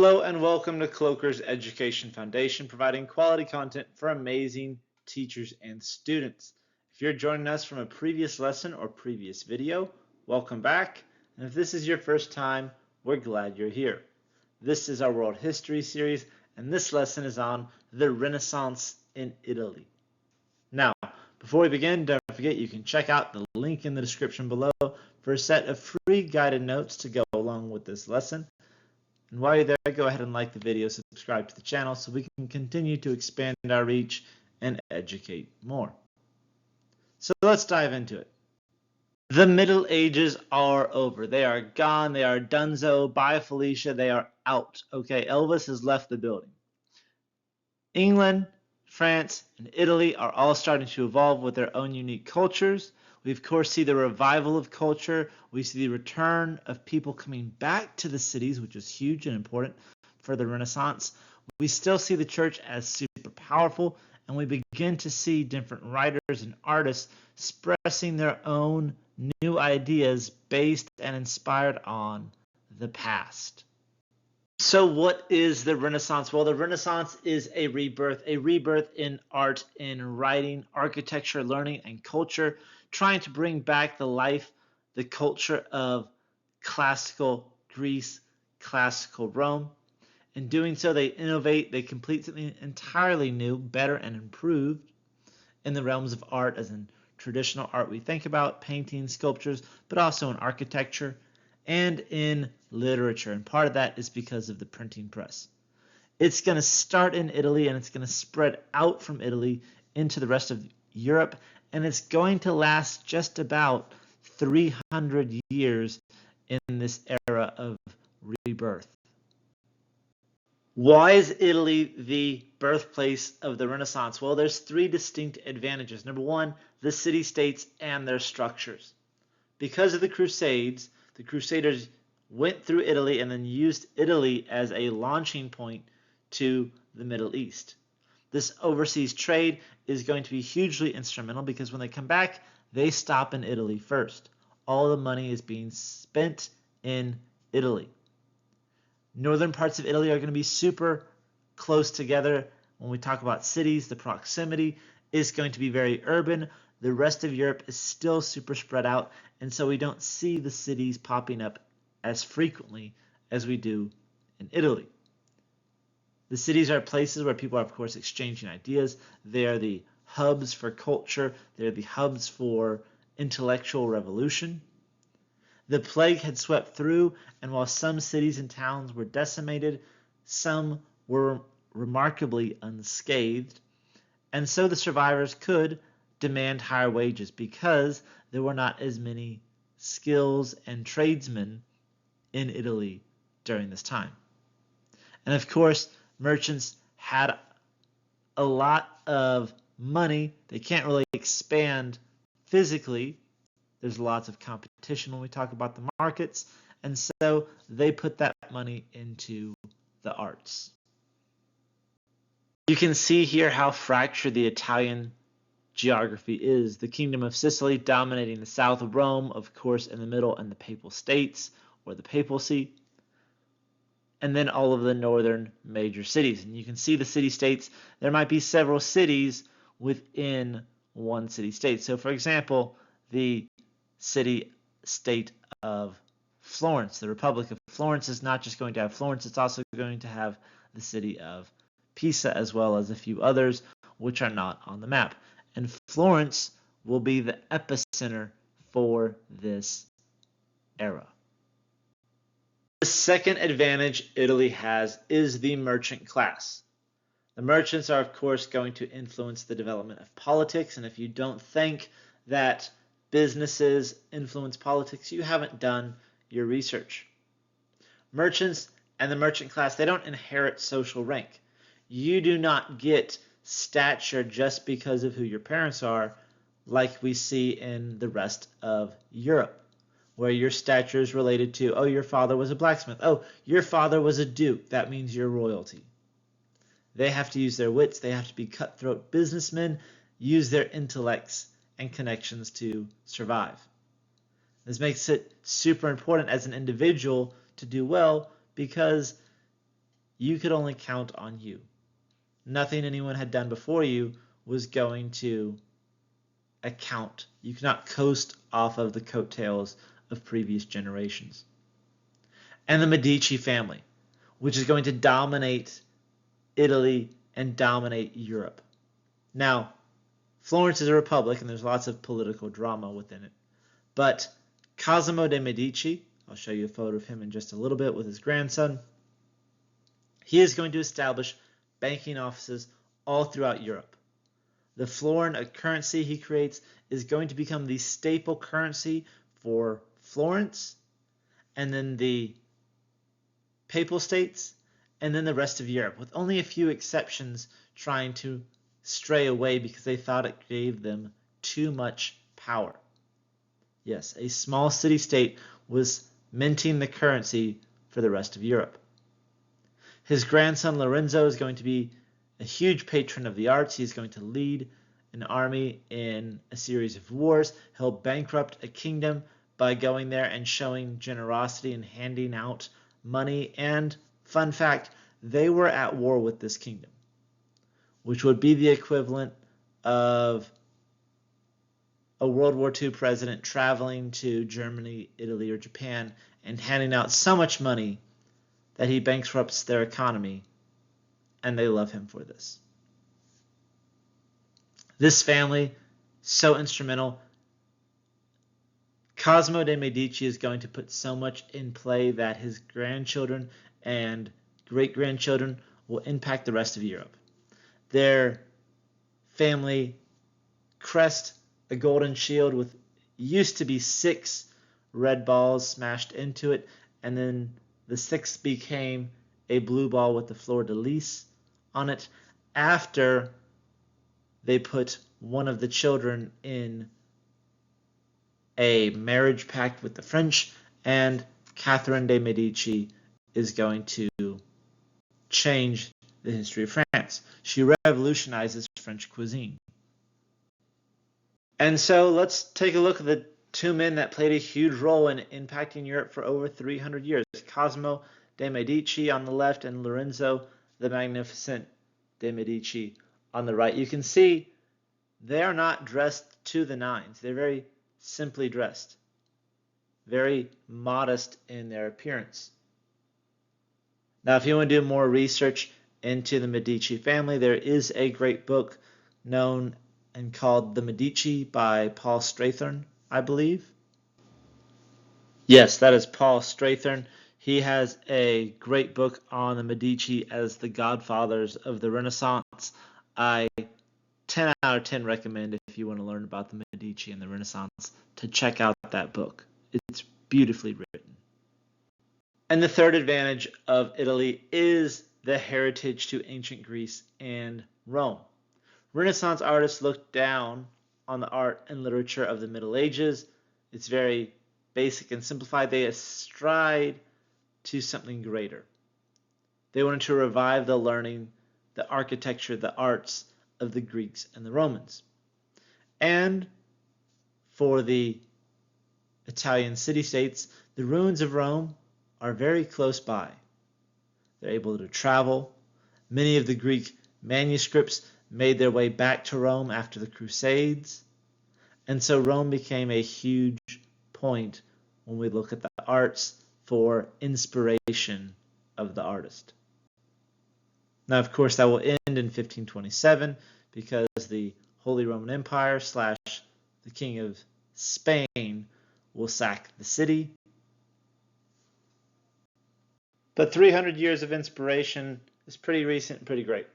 Hello and welcome to Kloeker's Education Foundation, providing quality content for amazing teachers and students. If you're joining us from a previous lesson or previous video, welcome back. And if this is your first time, we're glad you're here. This is our World History series, and this lesson is on the Renaissance in Italy. Now, before we begin, don't forget you can check out the link in the description below for a set of free guided notes to go along with this lesson. And while you're there, go ahead and like the video, subscribe to the channel so we can continue to expand our reach and educate more. So let's dive into it. The Middle Ages are over. They are gone. They are donezo. Bye, Felicia. They are out. Okay, Elvis has left the building. England, France, and Italy are all starting to evolve with their own unique cultures. We, of course, see the revival of culture. We see the return of people coming back to the cities, which is huge and important for the Renaissance. We still see the church as super powerful, and we begin to see different writers and artists expressing their own new ideas based and inspired on the past. So what is the Renaissance? Well, the Renaissance is a rebirth in art, in writing, architecture, learning, and culture, trying to bring back the life, the culture of classical Greece, classical Rome. In doing so, they innovate, they complete something entirely new, better, and improved in the realms of art, as in traditional art we think about, paintings, sculptures, but also in architecture and in literature. And part of that is because of the printing press. It's going to start in Italy, and it's going to spread out from Italy into the rest of Europe, and it's going to last just about 300 years in this era of rebirth. Why is Italy the birthplace of the Renaissance? Well, there's three distinct advantages. Number one, the city-states and their structures. Because of the Crusades, the Crusaders went through Italy and then used Italy as a launching point to the Middle East. This overseas trade is going to be hugely instrumental because when they come back, they stop in Italy first. All the money is being spent in Italy. Northern parts of Italy are going to be super close together. When we talk about cities, the proximity is going to be very urban. The rest of Europe is still super spread out, and so we don't see the cities popping up as frequently as we do in Italy. The cities are places where people are, of course, exchanging ideas. They are the hubs for culture. They're the hubs for intellectual revolution. The plague had swept through, and while some cities and towns were decimated, some were remarkably unscathed. And so the survivors could demand higher wages because there were not as many skills and tradesmen in Italy during this time. And of course, merchants had a lot of money. They can't really expand physically. There's lots of competition when we talk about the markets, and so they put that money into the arts. You can see here how fractured the Italian geography is. The Kingdom of Sicily dominating the south of Rome, of course, in the middle, and the Papal States, or the Papacy, and then all of the northern major cities. And you can see the city-states. There might be several cities within one city-state. So, for example, the city-state of Florence, the Republic of Florence, is not just going to have Florence, it's also going to have the city of Pisa, as well as a few others which are not on the map. And Florence will be the epicenter for this era. The second advantage Italy has is the merchant class. The merchants are, of course, going to influence the development of politics, and if you don't think that businesses influence politics, you haven't done your research. Merchants and the merchant class, they don't inherit social rank. You do not get stature just because of who your parents are, like we see in the rest of Europe, where your stature is related to, oh, your father was a blacksmith. Oh, your father was a duke. That means you're royalty. They have to use their wits. They have to be cutthroat businessmen, use their intellects and connections to survive. This makes it super important as an individual to do well because you could only count on you. Nothing anyone had done before you was going to account. You cannot coast off of the coattails of previous generations. And the Medici family, which is going to dominate Italy and dominate Europe. Now, Florence is a republic, and there's lots of political drama within it. But Cosimo de' Medici, I'll show you a photo of him in just a little bit with his grandson, he is going to establish banking offices all throughout Europe. The florin, a currency he creates, is going to become the staple currency for Florence, and then the Papal States, and then the rest of Europe, with only a few exceptions trying to stray away because they thought it gave them too much power. Yes, a small city-state was minting the currency for the rest of Europe. His grandson Lorenzo is going to be a huge patron of the arts. He's going to lead an army in a series of wars. He'll bankrupt a kingdom by going there and showing generosity and handing out money. And fun fact, they were at war with this kingdom, which would be the equivalent of a World War II president traveling to Germany, Italy, or Japan and handing out so much money that he bankrupts their economy, and they love him for this. This family, so instrumental. Cosimo de' Medici is going to put so much in play that his grandchildren and great-grandchildren will impact the rest of Europe. Their family crest, a golden shield with used to be 6 red balls smashed into it, and then the 6th became a blue ball with the fleur-de-lis on it after they put one of the children in a marriage pact with the French, and Catherine de' Medici is going to change the history of France. She revolutionizes French cuisine. And so let's take a look at the 2 men that played a huge role in impacting Europe for over 300 years. Cosimo de' Medici on the left and Lorenzo the Magnificent de' Medici on the right. You can see they are not dressed to the nines. They're very simply dressed, very modest in their appearance. Now, if you want to do more research into the Medici family, there is a great book known and called The Medici by Paul Strathern, I believe. Yes, that is Paul Strathern. He has a great book on the Medici as the godfathers of the Renaissance. I 10 out of 10 recommend, if you want to learn about the Medici and the Renaissance, to check out that book. It's beautifully written. And the third advantage of Italy is the heritage to ancient Greece and Rome. Renaissance artists looked down on the art and literature of the Middle Ages. It's very basic and simplified. They astride to something greater. They wanted to revive the learning, the architecture, the arts of the Greeks and the Romans. And for the Italian city-states, the ruins of Rome are very close by. They're able to travel. Many of the Greek manuscripts made their way back to Rome after the Crusades. And so Rome became a huge point when we look at the arts for inspiration of the artist. Now, of course, that will end in 1527 because the Holy Roman Empire / the King of Spain will sack the city. But 300 years of inspiration is pretty recent and pretty great.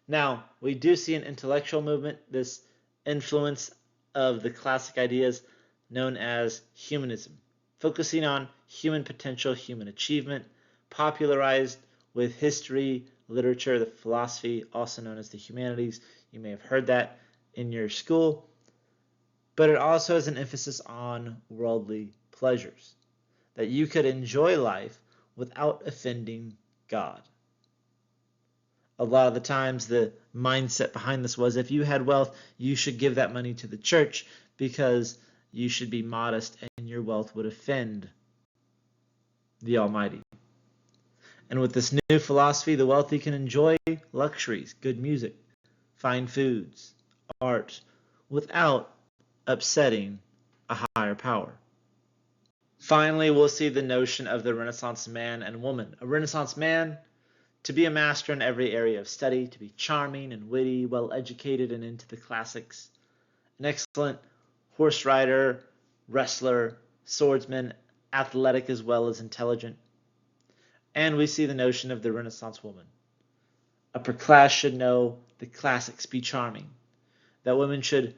Now, we do see an intellectual movement, this influence of the classic ideas known as humanism, focusing on human potential, human achievement, popularized with history, literature, the philosophy, also known as the humanities. You may have heard that in your school. But it also has an emphasis on worldly pleasures, that you could enjoy life without offending God. A lot of the times the mindset behind this was if you had wealth, you should give that money to the church because you should be modest and your wealth would offend the Almighty. And with this new philosophy, the wealthy can enjoy luxuries, good music, fine foods, art, without upsetting a higher power. Finally, we'll see the notion of the Renaissance man and woman. A Renaissance man, to be a master in every area of study, to be charming and witty, well educated and into the classics, an excellent horse rider, wrestler, swordsman, athletic as well as intelligent. And we see the notion of the Renaissance woman. Upper class should know the classics, be charming. That women should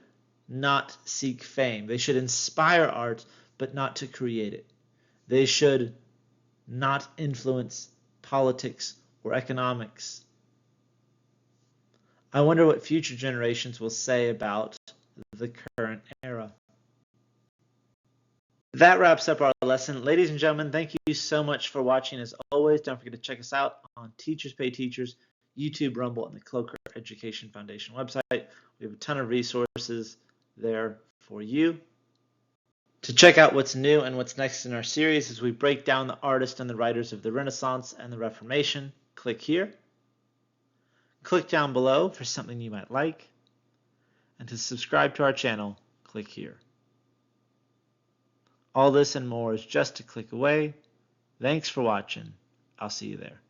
not seek fame. They should inspire art, but not to create it. They should not influence politics or economics. I wonder what future generations will say about the current era. That wraps up our lesson. Ladies and gentlemen, thank you so much for watching. As always, don't forget to check us out on Teachers Pay Teachers, YouTube, Rumble, and the Kloeker Education Foundation website. We have a ton of resources there for you. To check out what's new and what's next in our series as we break down the artists and the writers of the Renaissance and the Reformation, click here. Click down below for something you might like. And to subscribe to our channel, click here. All this and more is just a click away. Thanks for watching. I'll see you there.